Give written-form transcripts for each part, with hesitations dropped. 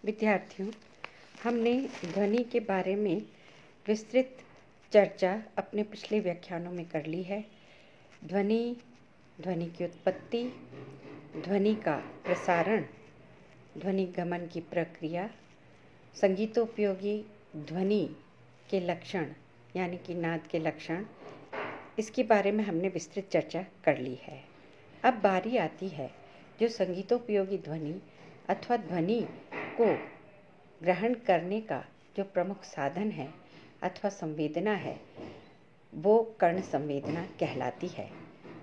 विद्यार्थियों, हमने ध्वनि के बारे में विस्तृत चर्चा अपने पिछले व्याख्यानों में कर ली है। ध्वनि, ध्वनि की उत्पत्ति, ध्वनि का प्रसारण, ध्वनि गमन की प्रक्रिया, संगीतोपयोगी ध्वनि के लक्षण यानी कि नाद के लक्षण, इसके बारे में हमने विस्तृत चर्चा कर ली है। अब बारी आती है जो संगीतोपयोगी ध्वनि अथवा ध्वनि को ग्रहण करने का जो प्रमुख साधन है अथवा संवेदना है, वो कर्ण संवेदना कहलाती है।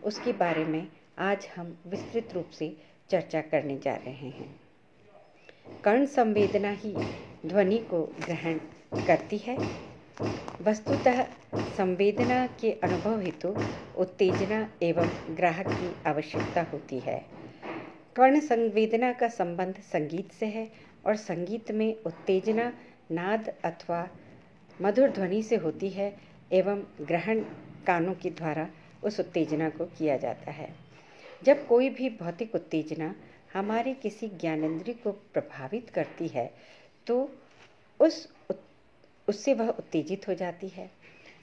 उसके बारे में आज हम विस्तृत रूप से चर्चा करने जा रहे हैं। कर्ण संवेदना ही ध्वनि को ग्रहण करती है। वस्तुतः संवेदना के अनुभव हेतु उत्तेजना एवं ग्राहक की आवश्यकता होती है। कर्ण संवेदना का संबंध संगीत से है और संगीत में उत्तेजना नाद अथवा मधुर ध्वनि से होती है एवं ग्रहण कानों के द्वारा उस उत्तेजना को किया जाता है। जब कोई भी भौतिक उत्तेजना हमारे किसी ज्ञानेंद्रिय को प्रभावित करती है तो उससे वह उत्तेजित हो जाती है।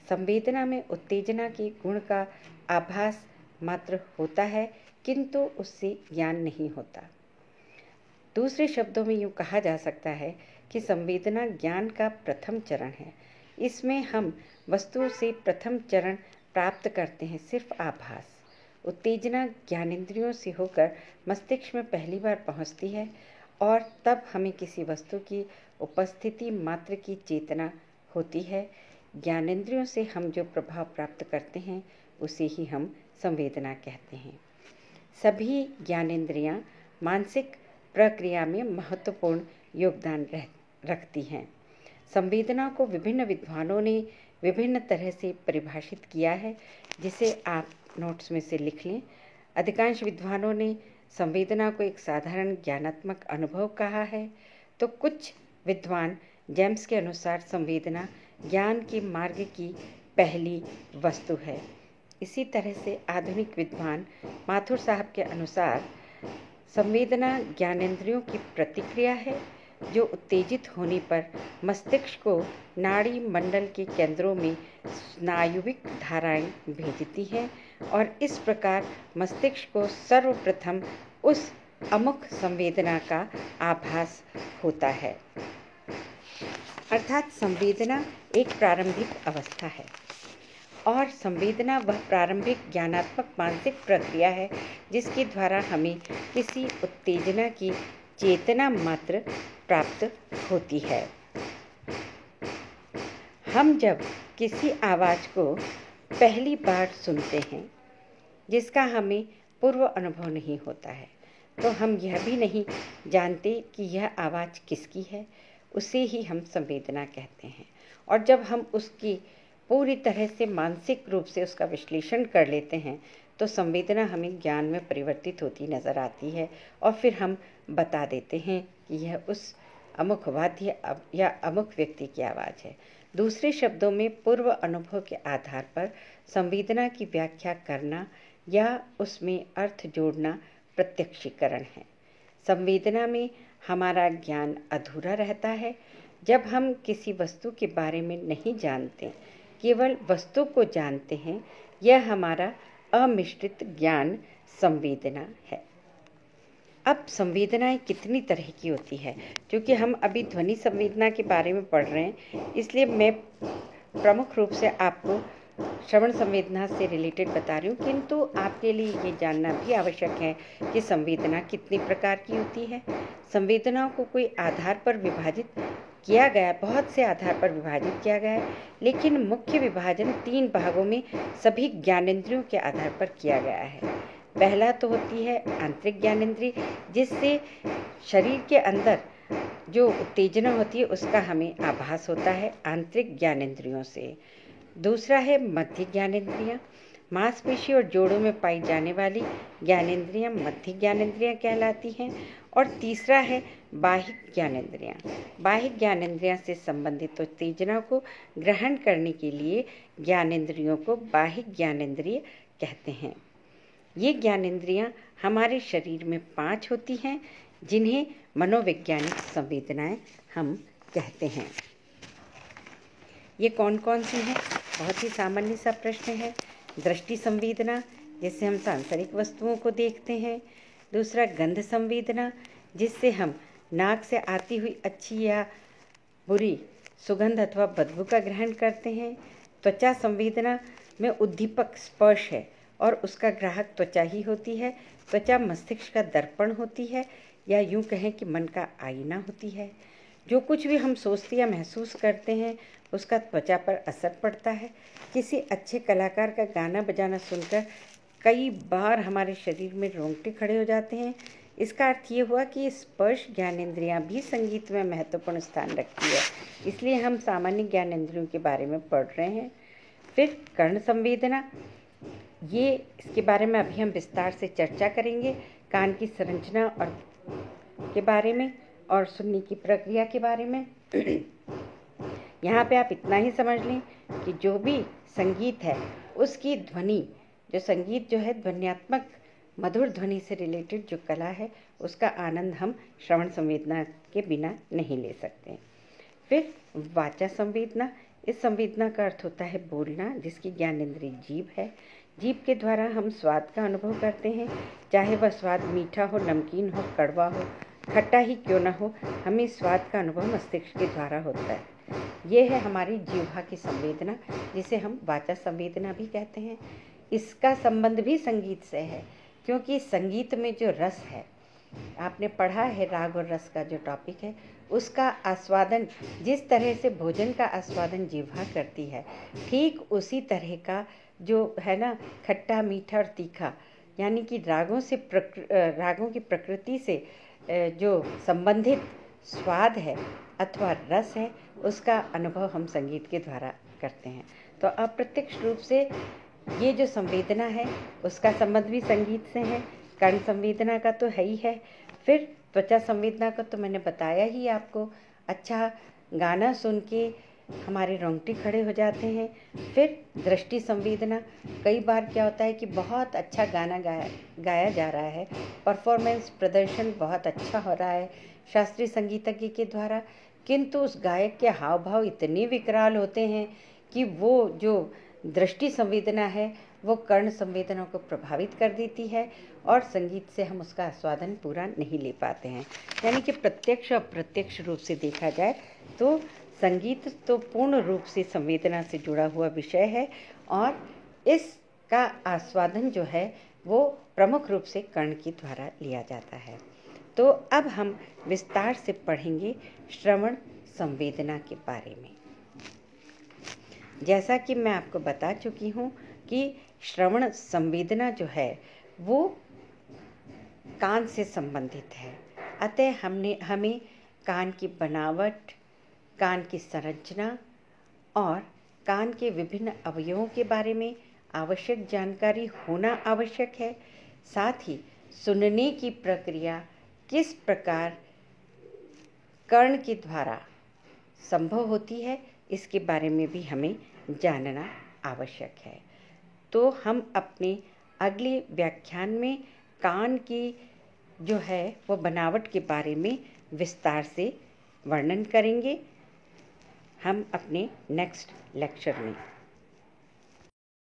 संवेदना में उत्तेजना के गुण का आभास मात्र होता है, किंतु उससे ज्ञान नहीं होता। दूसरे शब्दों में यूँ कहा जा सकता है कि संवेदना ज्ञान का प्रथम चरण है। इसमें हम वस्तु से प्रथम चरण प्राप्त करते हैं, सिर्फ आभास। उत्तेजना ज्ञानेंद्रियों से होकर मस्तिष्क में पहली बार पहुंचती है और तब हमें किसी वस्तु की उपस्थिति मात्र की चेतना होती है। ज्ञानेंद्रियों से हम जो प्रभाव प्राप्त करते हैं उसे ही हम संवेदना कहते हैं। सभी ज्ञानेंद्रियां मानसिक प्रक्रिया में महत्वपूर्ण योगदान रखती हैं। संवेदना को विभिन्न विद्वानों ने विभिन्न तरह से परिभाषित किया है, जिसे आप नोट्स में से लिख लें। अधिकांश विद्वानों ने संवेदना को एक साधारण ज्ञानात्मक अनुभव कहा है, तो कुछ विद्वान जेम्स के अनुसार संवेदना ज्ञान के मार्ग की पहली वस्तु है। इसी तरह से आधुनिक विद्वान माथुर साहब के अनुसार संवेदना ज्ञानेंद्रियों की प्रतिक्रिया है जो उत्तेजित होने पर मस्तिष्क को नाड़ी मंडल के केंद्रों में स्नायुविक धाराएं भेजती हैं और इस प्रकार मस्तिष्क को सर्वप्रथम उस अमुक संवेदना का आभास होता है। अर्थात संवेदना एक प्रारंभिक अवस्था है और संवेदना वह प्रारंभिक ज्ञानात्मक मानसिक प्रक्रिया है जिसके द्वारा हमें किसी उत्तेजना की चेतना मात्र प्राप्त होती है। हम जब किसी आवाज़ को पहली बार सुनते हैं जिसका हमें पूर्व अनुभव नहीं होता है, तो हम यह भी नहीं जानते कि यह आवाज़ किसकी है, उसे ही हम संवेदना कहते हैं। और जब हम उसकी पूरी तरह से मानसिक रूप से उसका विश्लेषण कर लेते हैं तो संवेदना हमें ज्ञान में परिवर्तित होती नज़र आती है और फिर हम बता देते हैं कि यह उस अमुक वाद्य या अमुक व्यक्ति की आवाज़ है। दूसरे शब्दों में पूर्व अनुभव के आधार पर संवेदना की व्याख्या करना या उसमें अर्थ जोड़ना प्रत्यक्षीकरण है। संवेदना में हमारा ज्ञान अधूरा रहता है जब हम किसी वस्तु के बारे में नहीं जानते, केवल वस्तु को जानते हैं। यह हमारा अमिश्रित ज्ञान संवेदना है। अब संवेदनाएं कितनी तरह की होती है, क्योंकि हम अभी ध्वनि संवेदना के बारे में पढ़ रहे हैं, इसलिए मैं प्रमुख रूप से आपको श्रवण संवेदना से रिलेटेड बता रही हूँ, किंतु आपके लिए ये जानना भी आवश्यक है कि संवेदना कितनी प्रकार की होती है। संवेदनाओं को कोई आधार पर विभाजित किया गया, बहुत से आधार पर विभाजित किया गया है, लेकिन मुख्य विभाजन 3 भागों में सभी ज्ञानेंद्रियों के आधार पर किया गया है। पहला तो होती है आंतरिक ज्ञानेंद्रिय, जिससे शरीर के अंदर जो उत्तेजना होती है उसका हमें आभास होता है आंतरिक ज्ञानेंद्रियों से। दूसरा है मध्य ज्ञानेंद्रियाँ, मांसपेशी और जोड़ों में पाई जाने वाली ज्ञानेंद्रियाँ मध्य ज्ञानेंद्रियाँ कहलाती हैं। और तीसरा है बाह्य ज्ञानेंद्रियाँ। बाह्य ज्ञानेंद्रियाँ से संबंधित उत्तेजना को ग्रहण करने के लिए ज्ञानेंद्रियों को बाह्य ज्ञानेंद्रिय कहते हैं। ये ज्ञानेंद्रियाँ हमारे शरीर में 5 होती हैं, जिन्हें मनोवैज्ञानिक संवेदनाएं हम कहते हैं। ये कौन कौन सी हैं? बहुत ही सामान्य सा प्रश्न है। दृष्टि संवेदना, जिससे हम सांसारिक वस्तुओं को देखते हैं। दूसरा, गंध संवेदना, जिससे हम नाक से आती हुई अच्छी या बुरी सुगंध अथवा बदबू का ग्रहण करते हैं। त्वचा संवेदना में उद्दीपक स्पर्श है और उसका ग्राहक त्वचा ही होती है। त्वचा मस्तिष्क का दर्पण होती है, या यूं कहें कि मन का आईना होती है। जो कुछ भी हम सोचते या महसूस करते हैं उसका त्वचा पर असर पड़ता है। किसी अच्छे कलाकार का गाना बजाना सुनकर कई बार हमारे शरीर में रोंगटे खड़े हो जाते हैं। इसका अर्थ ये हुआ कि स्पर्श ज्ञानेंद्रियां भी संगीत में महत्वपूर्ण स्थान रखती है, इसलिए हम सामान्य ज्ञानेंद्रियों के बारे में पढ़ रहे हैं। फिर कर्ण संवेदना, ये इसके बारे में अभी हम विस्तार से चर्चा करेंगे। कान की संरचना और के बारे में और सुनने की प्रक्रिया के बारे में। यहाँ पे आप इतना ही समझ लें कि जो भी संगीत है उसकी ध्वनि, जो संगीत जो है ध्वन्यात्मक मधुर ध्वनि से रिलेटेड जो कला है उसका आनंद हम श्रवण संवेदना के बिना नहीं ले सकते। फिर वाचा संवेदना, इस संवेदना का अर्थ होता है बोलना, जिसकी ज्ञानेंद्रिय जीभ है। जीभ के द्वारा हम स्वाद का अनुभव करते हैं, चाहे वह स्वाद मीठा हो, नमकीन हो, कड़वा हो, खट्टा ही क्यों न हो, हमें स्वाद का अनुभव मस्तिष्क के द्वारा होता है। ये है हमारी जीवा की संवेदना, जिसे हम वाचा संवेदना भी कहते हैं। इसका संबंध भी संगीत से है, क्योंकि संगीत में जो रस है, आपने पढ़ा है राग और रस का जो टॉपिक है, उसका आस्वादन, जिस तरह से भोजन का आस्वादन जीवा करती है, ठीक उसी तरह का जो है ना खट्टा, मीठा और तीखा, यानी कि रागों की प्रकृति से जो संबंधित स्वाद है अथवा रस है, उसका अनुभव हम संगीत के द्वारा करते हैं। तो अप्रत्यक्ष रूप से ये जो संवेदना है उसका संबंध भी संगीत से है। कर्ण संवेदना का तो है ही है। फिर त्वचा संवेदना का तो मैंने बताया ही आपको। अच्छा गाना सुन के हमारे रोंगटे खड़े हो जाते हैं। फिर दृष्टि संवेदना, कई बार क्या होता है कि बहुत अच्छा गाना गाया जा रहा है, परफॉर्मेंस प्रदर्शन बहुत अच्छा हो रहा है शास्त्रीय संगीतज्ञ के द्वारा, किंतु उस गायक के हाव भाव इतने विकराल होते हैं कि वो जो दृष्टि संवेदना है वो कर्ण संवेदना को प्रभावित कर देती है और संगीत से हम उसका आस्वादन पूरा नहीं ले पाते हैं। यानी कि प्रत्यक्ष और अप्रत्यक्ष रूप से देखा जाए तो संगीत तो पूर्ण रूप से संवेदना से जुड़ा हुआ विषय है और इसका आस्वादन जो है वो प्रमुख रूप से कर्ण के द्वारा लिया जाता है। तो अब हम विस्तार से पढ़ेंगे श्रवण संवेदना के बारे में। जैसा कि मैं आपको बता चुकी हूँ कि श्रवण संवेदना जो है वो कान से संबंधित है, अतः हमें कान की बनावट, कान की संरचना और कान के विभिन्न अवयवों के बारे में आवश्यक जानकारी होना आवश्यक है। साथ ही सुनने की प्रक्रिया किस प्रकार कर्ण के द्वारा संभव होती है, इसके बारे में भी हमें जानना आवश्यक है। तो हम अपने अगले व्याख्यान में कान की जो है वो बनावट के बारे में विस्तार से वर्णन करेंगे, हम अपने नेक्स्ट लेक्चर में।